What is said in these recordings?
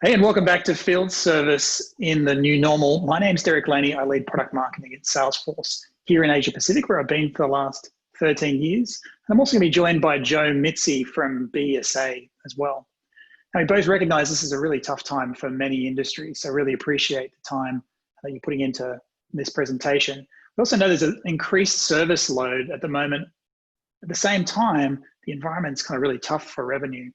Hey, and welcome back to Field Service in the New Normal. My name's Laney. I lead product marketing at Salesforce here in Asia Pacific, where I've been for the last 13 years. And I'm also going to be joined by Joe Mizzi from BSA as well. Now, we both recognize this is a really tough time for many industries, so really appreciate the time that you're putting into this presentation. We also know there's an increased service load at the moment. At the same time, the environment's kind of really tough for revenue.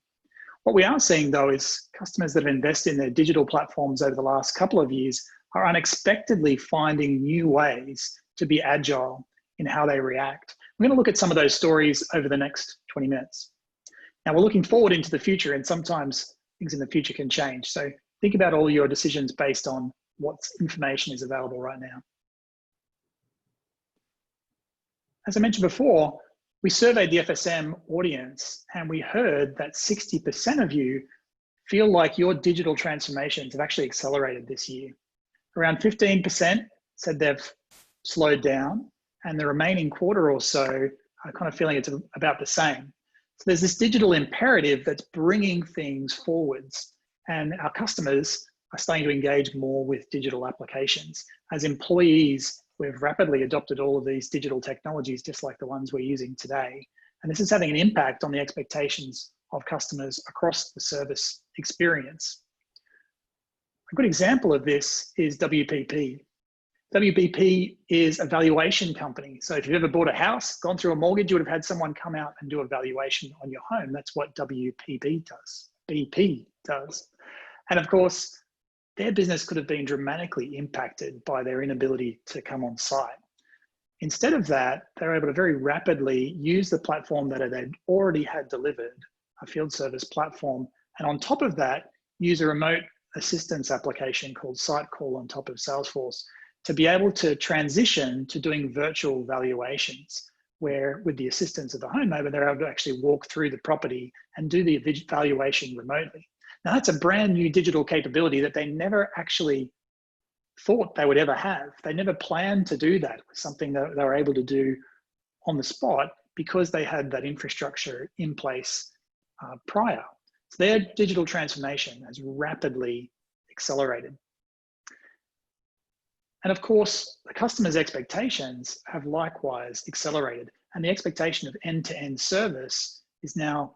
What we are seeing, though, is customers that have invested in their digital platforms over the last couple of years are unexpectedly finding new ways to be agile in how they react. We're going to look at some of those stories over the next 20 minutes. Now, we're looking forward into the future, and sometimes things in the future can change. So think about all your decisions based on what information is available right now. As I mentioned before, we surveyed the FSM audience and we heard that 60% of you feel like your digital transformations have actually accelerated this year. Around 15% said they've slowed down, and the remaining quarter or so are kind of feeling it's about the same. So there's this digital imperative that's bringing things forwards, and our customers are starting to engage more with digital applications. As employees, we've rapidly adopted all of these digital technologies, just like the ones we're using today. And this is having an impact on the expectations of customers across the service experience. A good example of this is WPP. WPP is a valuation company. So if you've ever bought a house, gone through a mortgage, you would have had someone come out and do a valuation on your home. That's what WPP does, BP does. And of course, their business could have been dramatically impacted by their inability to come on site. Instead of that, they were able to very rapidly use the platform that they'd already had delivered, a field service platform, and on top of that, use a remote assistance application called Sitecall on top of Salesforce to be able to transition to doing virtual valuations, where with the assistance of the homeowner, they're able to actually walk through the property and do the valuation remotely. Now, that's a brand new digital capability that they never actually thought they would ever have. They never planned to do that. It was something that they were able to do on the spot because they had that infrastructure in place prior. So their digital transformation has rapidly accelerated. And of course, the customer's expectations have likewise accelerated, and the expectation of end-to-end service is now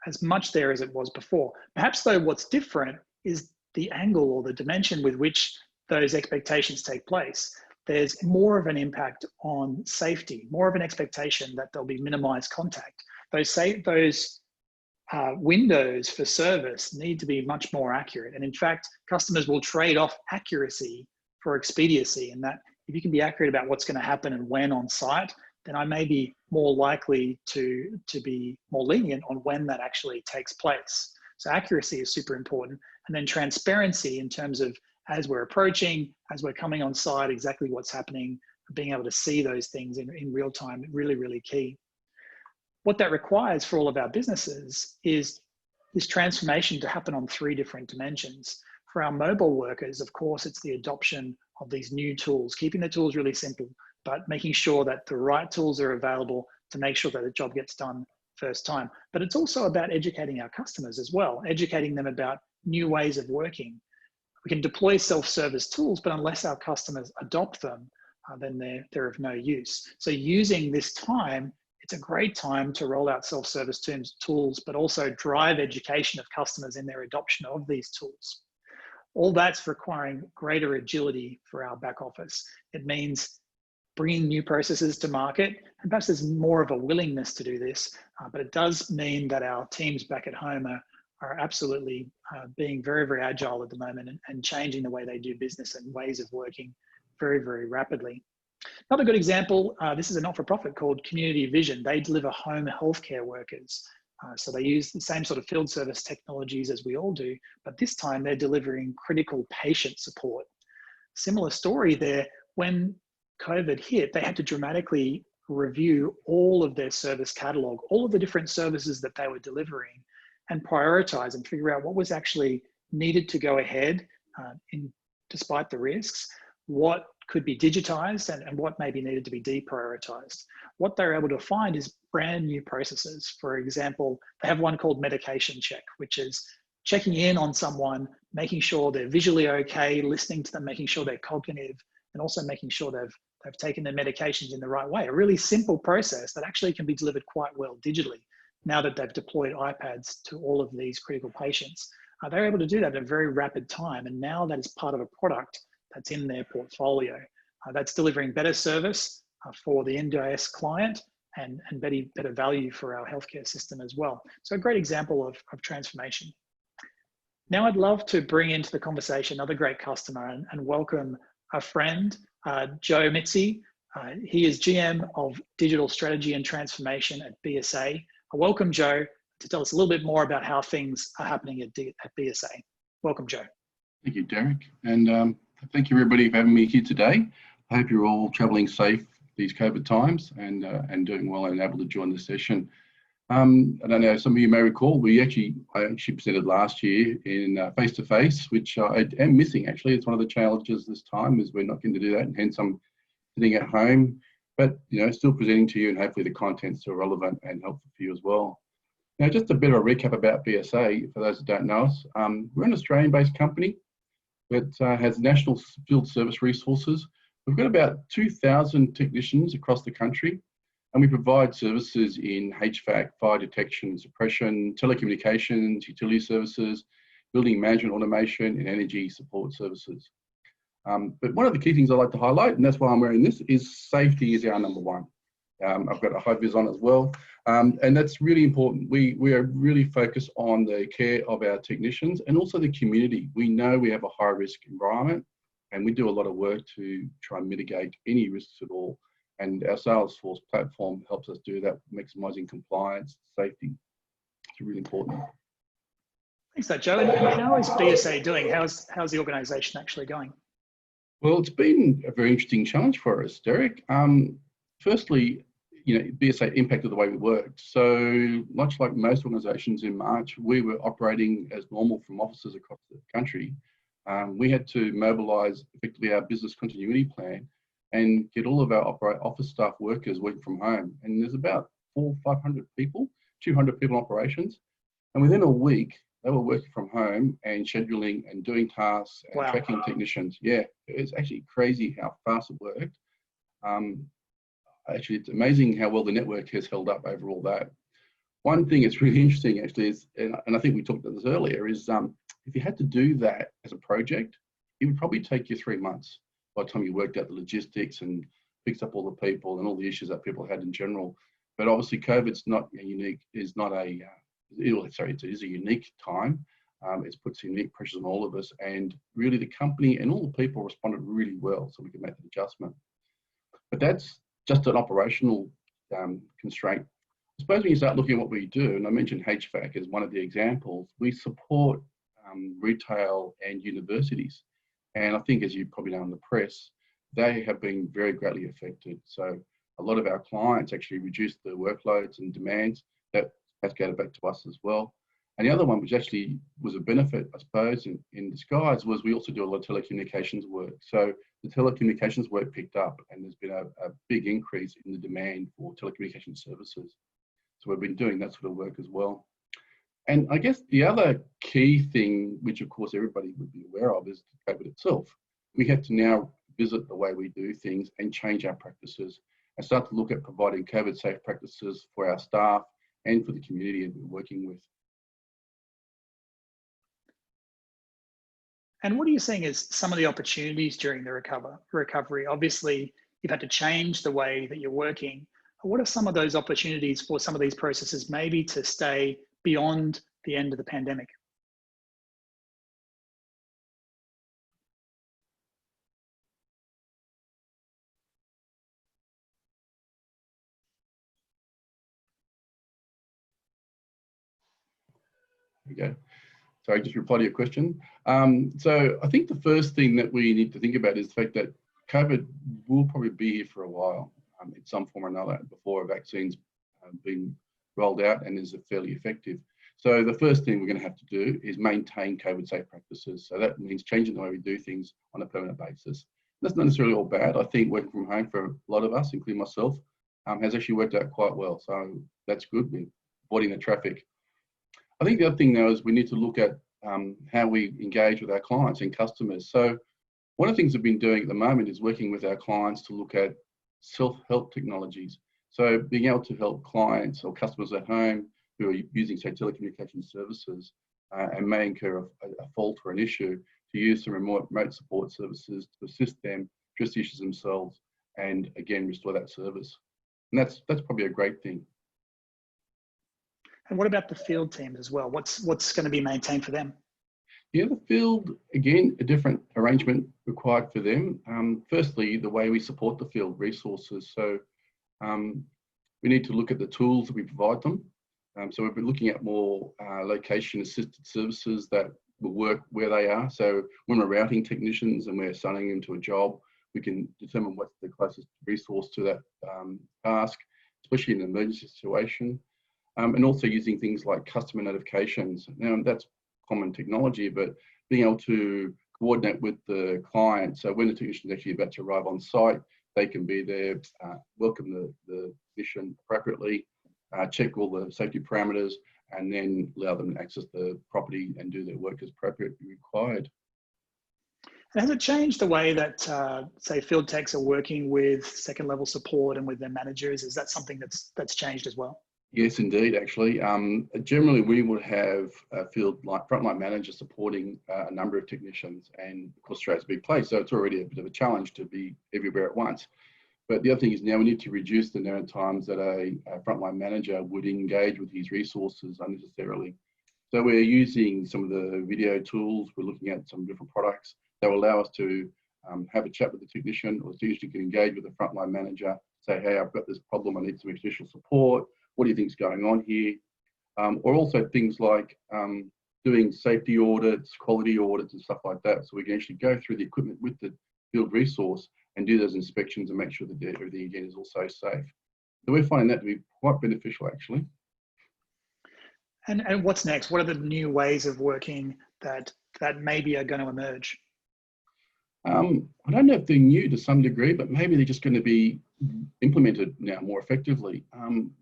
as much there as it was before. Perhaps though what's different is the angle or the dimension with which those expectations take place. There's more of an impact on safety, more of an expectation that there'll be minimized contact. Those windows for service need to be much more accurate. And in fact, customers will trade off accuracy for expediency, and that if you can be accurate about what's going to happen and when on site, then I may be more likely to be more lenient on when that actually takes place. So accuracy is super important. And then transparency in terms of as we're approaching, as we're coming on site, exactly what's happening, being able to see those things in real time, really, really key. What that requires for all of our businesses is this transformation to happen on 3 different dimensions. For our mobile workers, of course, it's the adoption of these new tools, keeping the tools really simple, but making sure that the right tools are available to make sure that the job gets done first time. But it's also about educating our customers as well, educating them about new ways of working. We can deploy self-service tools, but unless our customers adopt them, then they're of no use. So using this time, it's a great time to roll out self-service tools, but also drive education of customers in their adoption of these tools. All that's requiring greater agility for our back office. It means bringing new processes to market, and perhaps there's more of a willingness to do this, but it does mean that our teams back at home are absolutely being very, very agile at the moment and changing the way they do business and ways of working very, very rapidly. Another good example, this is a not-for-profit called Community Vision. They deliver home healthcare workers. So they use the same sort of field service technologies as we all do, but this time they're delivering critical patient support. Similar story there. When COVID hit, they had to dramatically review all of their service catalog, all of the different services that they were delivering, and prioritize and figure out what was actually needed to go ahead despite the risks, what could be digitized and what maybe needed to be deprioritized. What they're able to find is brand new processes. For example, they have one called medication check, which is checking in on someone, making sure they're visually okay, listening to them, making sure they're cognitive, and also making sure they've taken their medications in the right way. A really simple process that actually can be delivered quite well digitally now that they've deployed iPads to all of these critical patients. They're able to do that at a very rapid time, and now that is part of a product that's in their portfolio. That's delivering better service for the NDIS client and better value for our healthcare system as well. So a great example of transformation. Now I'd love to bring into the conversation another great customer and welcome a friend, Joe Mizzi. He is GM of Digital Strategy and Transformation at BSA. Welcome, Joe, to tell us a little bit more about how things are happening at BSA. Welcome, Joe. Thank you, Derek. And thank you, everybody, for having me here today. I hope you're all traveling safe these COVID times and doing well and able to join the session. I don't know, some of you may recall, I actually presented last year in face-to-face, which I am missing, actually. It's one of the challenges this time is we're not going to do that, and hence I'm sitting at home, but still presenting to you, and hopefully the content's still relevant and helpful for you as well. Now, just a bit of a recap about BSA, for those that don't know us. We're an Australian-based company that has national field service resources. We've got about 2,000 technicians across the country, and we provide services in HVAC, fire detection and suppression, telecommunications, utility services, building management automation, and energy support services. But one of the key things I like to highlight, and that's why I'm wearing this, is safety is our number one. I've got a high vis on as well, and that's really important. We are really focused on the care of our technicians and also the community. We know we have a high risk environment, and we do a lot of work to try and mitigate any risks at all. And our Salesforce platform helps us do that, maximizing compliance, safety. It's really important. Thanks for that, Joe. And how is BSA doing? How's the organisation actually going? Well, it's been a very interesting challenge for us, Derek. Firstly, BSA impacted the way we worked. So much like most organisations in March, we were operating as normal from offices across the country. We had to mobilise effectively our business continuity plan and get all of our office staff workers working from home. And there's about 400 or 500 people, 200 people in operations. And within a week, they were working from home and scheduling and doing tasks and tracking technicians. Yeah, it's actually crazy how fast it worked. Actually, it's amazing how well the network has held up over all that. One thing that's really interesting actually is, and I think we talked about this earlier, is if you had to do that as a project, it would probably take you 3 months by the time you worked out the logistics and fixed up all the people and all the issues that people had in general. But obviously COVID's not a unique, it is a unique time. It's put unique pressures on all of us, and really the company and all the people responded really well so we could make the adjustment. But that's just an operational constraint. I suppose when you start looking at what we do, and I mentioned HVAC as one of the examples, we support retail and universities. And I think, as you probably know in the press, they have been very greatly affected. So a lot of our clients actually reduced their workloads and demands. That has gathered back to us as well. And the other one, which actually was a benefit, I suppose, in disguise, was we also do a lot of telecommunications work. So the telecommunications work picked up, and there's been a big increase in the demand for telecommunications services. So we've been doing that sort of work as well. And I guess the other key thing, which of course everybody would be aware of, is COVID itself. We have to now visit the way we do things and change our practices and start to look at providing COVID safe practices for our staff and for the community that we're working with. And what are you seeing as some of the opportunities during the recovery? Obviously, you've had to change the way that you're working. What are some of those opportunities for some of these processes maybe to stay beyond the end of the pandemic? There you go. Sorry, just reply to your question. So I think the first thing that we need to think about is the fact that COVID will probably be here for a while in some form or another before a vaccine's been rolled out and is fairly effective. So the first thing we're going to have to do is maintain COVID safe practices. So that means changing the way we do things on a permanent basis. That's not necessarily all bad. I think working from home for a lot of us, including myself, has actually worked out quite well. So that's good. We're avoiding the traffic. I think the other thing now is we need to look at how we engage with our clients and customers. So one of the things we've been doing at the moment is working with our clients to look at self-help technologies. So being able to help clients or customers at home who are using, say, telecommunication services and may incur a fault or an issue, to use some remote support services to assist them, address issues themselves, and again, restore that service. And that's probably a great thing. And what about the field teams as well? What's going to be maintained for them? Yeah, the field, again, a different arrangement required for them. Firstly, the way we support the field resources. So we need to look at the tools that we provide them. So we've been looking at more location assisted services that will work where they are. So when we're routing technicians and we're assigning them to a job, we can determine what's the closest resource to that task, especially in an emergency situation. And also using things like customer notifications. Now that's common technology, but being able to coordinate with the client. So when the technician is actually about to arrive on site, they can be there, welcome the technician appropriately, check all the safety parameters, and then allow them to access the property and do their work as appropriately required. And has it changed the way that, say, field techs are working with second level support and with their managers? Is that something that's changed as well? Yes, indeed, actually. Generally, we would have a frontline manager supporting a number of technicians, and of course, Australia's a big place, so it's already a bit of a challenge to be everywhere at once. But the other thing is now we need to reduce the amount of times that a frontline manager would engage with his resources unnecessarily. So we're using some of the video tools, we're looking at some different products that will allow us to have a chat with the technician, or the technician can engage with the frontline manager, say, hey, I've got this problem, I need some additional support. What do you think is going on here? Or also things like doing safety audits, quality audits and stuff like that. So we can actually go through the equipment with the field resource and do those inspections and make sure that everything again is also safe. So we're finding that to be quite beneficial actually. And what's next? What are the new ways of working that maybe are going to emerge? I don't know if they're new to some degree, but maybe they're just going to be implemented now more effectively.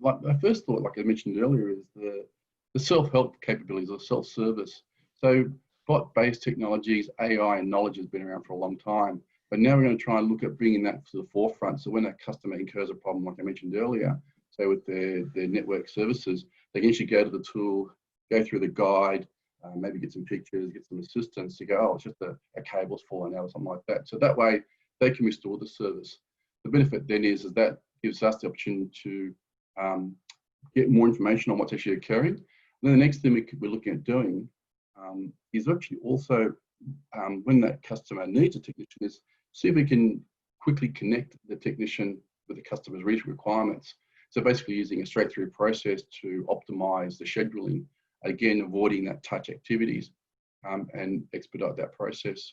Like my first thought, like I mentioned earlier, is the self-help capabilities or self-service. So bot-based technologies, AI and knowledge has been around for a long time, but now we're going to try and look at bringing that to the forefront. So when a customer incurs a problem, like I mentioned earlier, so with their network services, they can actually go to the tool, go through the guide, maybe get some pictures, get some assistance to go, oh, it's just a cable's fallen out or something like that. So that way they can restore the service. The benefit then is that gives us the opportunity to get more information on what's actually occurring. And then the next thing we're looking at doing is actually also, when that customer needs a technician, is see if we can quickly connect the technician with the customer's requirements. So basically using a straight-through process to optimize the scheduling, again, avoiding that touch activities and expedite that process.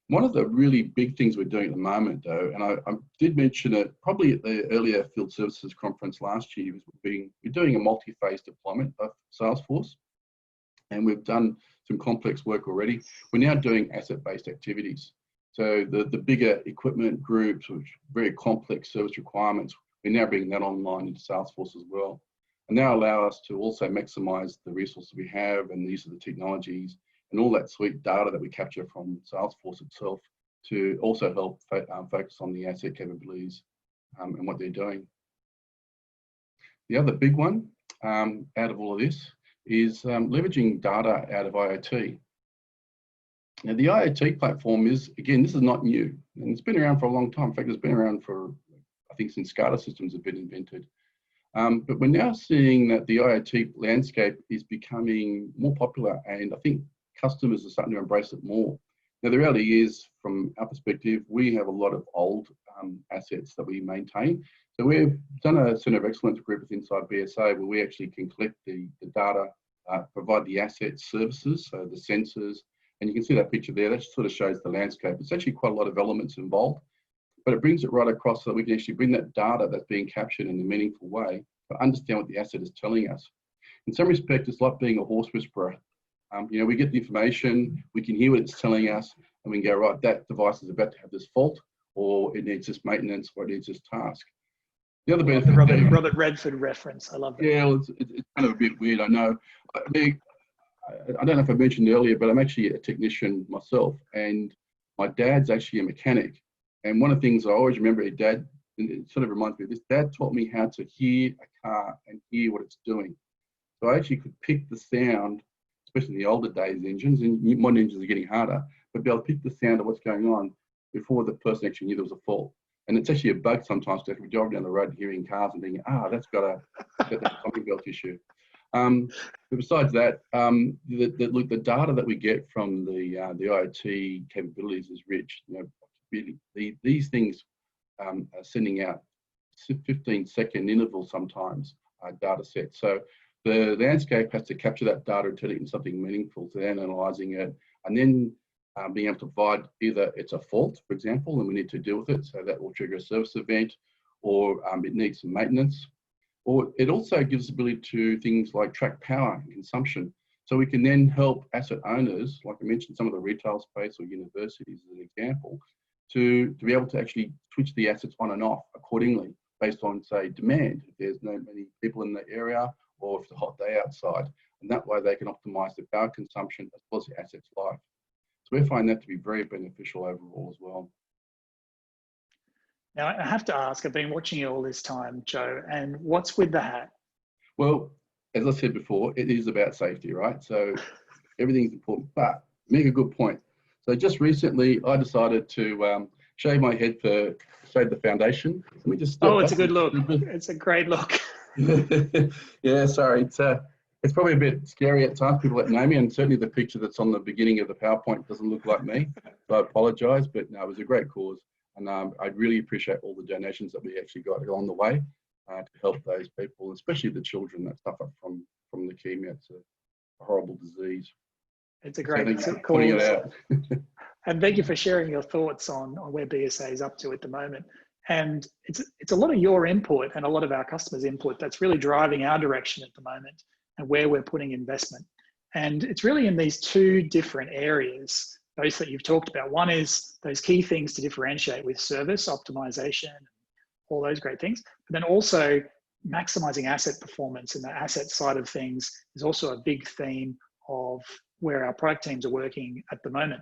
One of the really big things we're doing at the moment, though, and I did mention it probably at the earlier Field Services Conference last year, is we're doing a multi-phase deployment of Salesforce, and we've done some complex work already. We're now doing asset-based activities. So the bigger equipment groups, which very complex service requirements, we're now bringing that online into Salesforce as well. And now allow us to also maximize the resources we have and the use of the technologies and all that sweet data that we capture from Salesforce itself to also help focus on the asset capabilities and what they're doing. The other big one out of all of this is leveraging data out of IoT. Now the IoT platform is, again, this is not new, and it's been around for a long time. In fact, it's been around for, I think, since SCADA systems have been invented. But we're now seeing that the IoT landscape is becoming more popular, and I think customers are starting to embrace it more. Now, the reality is, from our perspective, we have a lot of old assets that we maintain. So we've done a Centre of Excellence group inside BSA where we actually can collect the data, provide the asset services, so the sensors, and you can see that picture there. That sort of shows the landscape. It's actually quite a lot of elements involved, but it brings it right across so that we can actually bring that data that's being captured in a meaningful way to understand what the asset is telling us. In some respect, it's like being a horse whisperer. You know, we get the information, we can hear what it's telling us, and we can go, right, that device is about to have this fault, or it needs this maintenance, or it needs this task. The other benefit, the Robert Redford reference, I love that. Yeah, well, it's kind of a bit weird, I know. I don't know if I mentioned earlier, but I'm actually a technician myself, and my dad's actually a mechanic. And one of the things I always remember, Dad, and it sort of reminds me of this, Dad taught me how to hear a car and hear what it's doing. So I actually could pick the sound, especially in the older days engines, and modern engines are getting harder, but be able to pick the sound of what's going on before the person actually knew there was a fault. And it's actually a bug sometimes to be driving down the road hearing cars and thinking, that's got a timing belt issue. But besides that, the data that we get from the IoT capabilities is rich. Really, these things are sending out 15-second intervals sometimes, data sets. So the landscape has to capture that data and turn it into something meaningful, so then analysing it, and then being able to provide either it's a fault, for example, and we need to deal with it, so that will trigger a service event, or it needs some maintenance. Or it also gives the ability to things like track power and consumption. So we can then help asset owners, like I mentioned, some of the retail space or universities as an example, to be able to actually switch the assets on and off accordingly based on, say, demand. If there's no many people in the area, or if it's a hot day outside, and that way they can optimize the power consumption as well as the asset's life. So we find that to be very beneficial overall as well. Now, I have to ask, I've been watching you all this time, Joe, and what's with the hat? Well, as I said before, it is about safety, right? So everything's important, but make a good point. So just recently, I decided to shave my head to shave the foundation. Let me just it's a good look. It's a great look. Yeah, sorry. It's probably a bit scary at times, people that know me, and certainly the picture that's on the beginning of the PowerPoint doesn't look like me. So I apologise, but no, it was a great cause. And I really appreciate all the donations that we actually got along the way to help those people, especially the children that suffer from leukemia. It's a horrible disease. It's a great cause. It out. And thank you for sharing your thoughts on where BSA is up to at the moment. And it's a lot of your input and a lot of our customers' input that's really driving our direction at the moment and where we're putting investment. And it's really in these two different areas, those that you've talked about. One is those key things to differentiate with service, optimization, all those great things. But then also maximizing asset performance, and the asset side of things is also a big theme of where our product teams are working at the moment.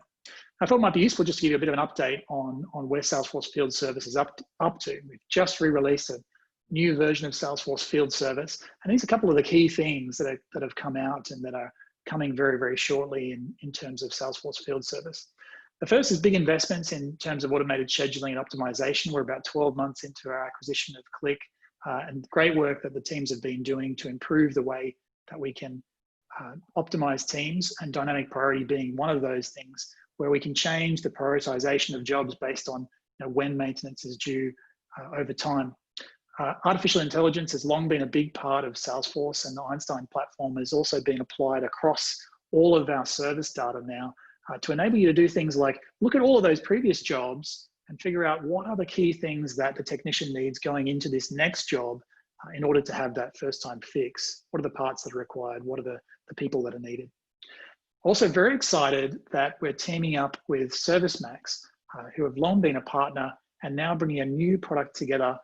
I thought it might be useful just to give you a bit of an update on where Salesforce Field Service is up to. We've just re-released a new version of Salesforce Field Service, and these are a couple of the key things that have come out and that are coming very, very shortly in terms of Salesforce Field Service. The first is big investments in terms of automated scheduling and optimization. We're about 12 months into our acquisition of Click, and great work that the teams have been doing to improve the way that we can optimize teams, and dynamic priority being one of those things where we can change the prioritization of jobs based on when maintenance is due over time. Artificial intelligence has long been a big part of Salesforce, and the Einstein platform has also been applied across all of our service data now to enable you to do things like look at all of those previous jobs and figure out what are the key things that the technician needs going into this next job in order to have that first time fix. What are the parts that are required? What are the people that are needed? Also very excited that we're teaming up with ServiceMax, who have long been a partner and now bringing a new product together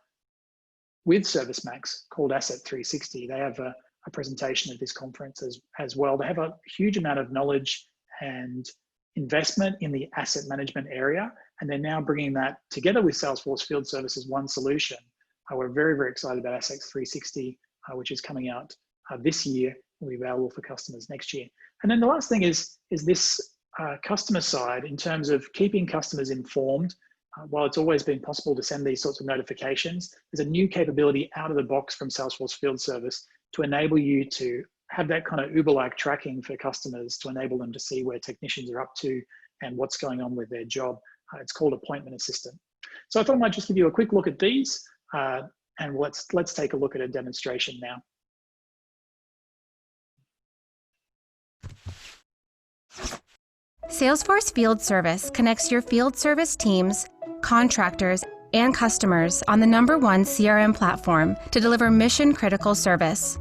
with ServiceMax called Asset 360. They have a presentation at this conference as well. They have a huge amount of knowledge and investment in the asset management area, and they're now bringing that together with Salesforce Field Service as one solution. We're very, very excited about Asset 360, which is coming out this year, will be available for customers next year. And then the last thing is this customer side in terms of keeping customers informed. While it's always been possible to send these sorts of notifications, there's a new capability out of the box from Salesforce Field Service to enable you to have that kind of Uber-like tracking for customers, to enable them to see where technicians are up to and what's going on with their job. It's called Appointment Assistant. So I thought I might just give you a quick look at these, and let's take a look at a demonstration now. Salesforce Field Service connects your field service teams, contractors, and customers on the #1 CRM platform to deliver mission-critical service.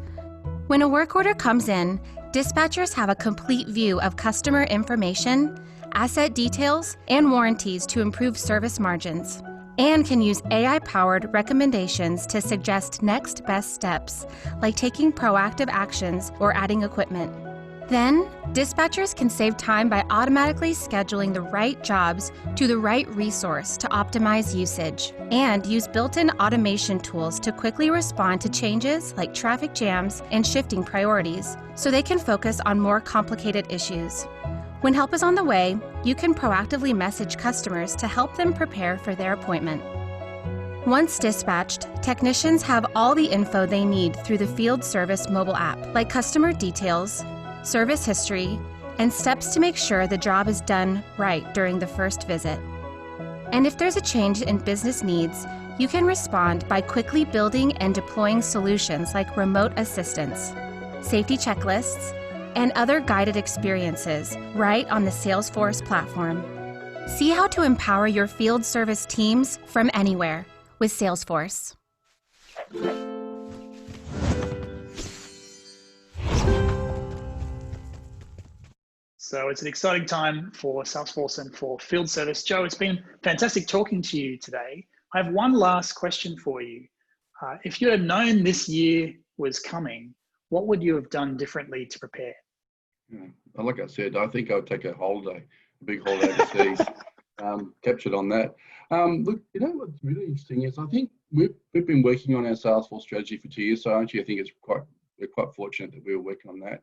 When a work order comes in, dispatchers have a complete view of customer information, asset details, and warranties to improve service margins, and can use AI-powered recommendations to suggest next best steps, like taking proactive actions or adding equipment. Then, dispatchers can save time by automatically scheduling the right jobs to the right resource to optimize usage, and use built-in automation tools to quickly respond to changes like traffic jams and shifting priorities, so they can focus on more complicated issues. When help is on the way, you can proactively message customers to help them prepare for their appointment. Once dispatched, technicians have all the info they need through the Field Service mobile app, like customer details, service history, and steps to make sure the job is done right during the first visit. And if there's a change in business needs, you can respond by quickly building and deploying solutions like remote assistance, safety checklists, and other guided experiences right on the Salesforce platform. See how to empower your field service teams from anywhere with Salesforce. So it's an exciting time for Salesforce and for field service. Joe, it's been fantastic talking to you today. I have one last question for you. If you had known this year was coming, what would you have done differently to prepare? Yeah. Like I said, I think I would take a holiday, a big holiday overseas, captured on that. Look, you know what's really interesting is I think we've been working on our Salesforce strategy for 2 years. So actually, I think we're quite fortunate that we were working on that.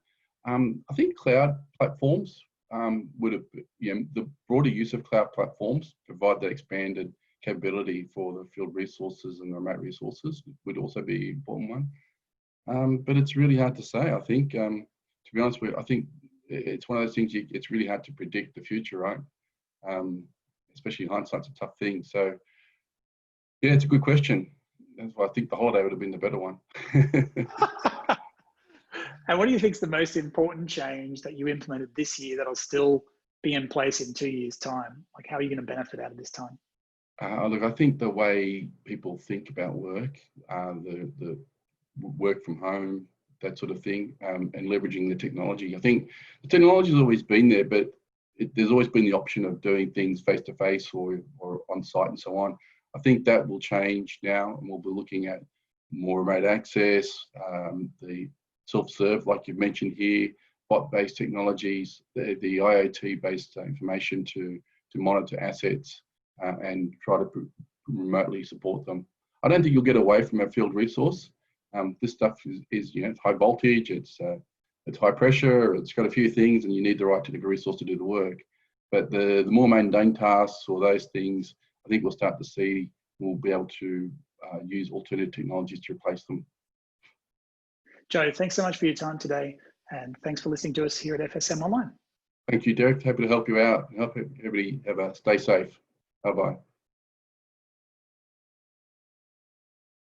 I think cloud platforms would have, the broader use of cloud platforms provide that expanded capability for the field resources and the remote resources would also be an important one. But it's really hard to say. I think, to be honest with you, I think it's one of those things it's really hard to predict the future, right? Especially hindsight's a tough thing. So yeah, it's a good question. That's why I think the holiday would have been the better one. And what do you think is the most important change that you implemented this year that'll still be in place in 2 years' time? Like, how are you going to benefit out of this time? Look, I think the way people think about work, the work from home, that sort of thing, and leveraging the technology. I think the technology has always been there, but there's always been the option of doing things face-to-face or on-site and so on. I think that will change now, and we'll be looking at more remote access, the self-serve, like you've mentioned here, bot-based technologies, the IoT-based information to monitor assets and try to remotely support them. I don't think you'll get away from a field resource. This stuff is it's high voltage, it's high pressure, it's got a few things, and you need the right technical resource to do the work. But the more mundane tasks or those things, I think we'll start to see we'll be able to use alternative technologies to replace them. Joe, thanks so much for your time today, and thanks for listening to us here at FSM Online. Thank you, Derek. Happy to help you out. Help everybody stay safe. Bye-bye.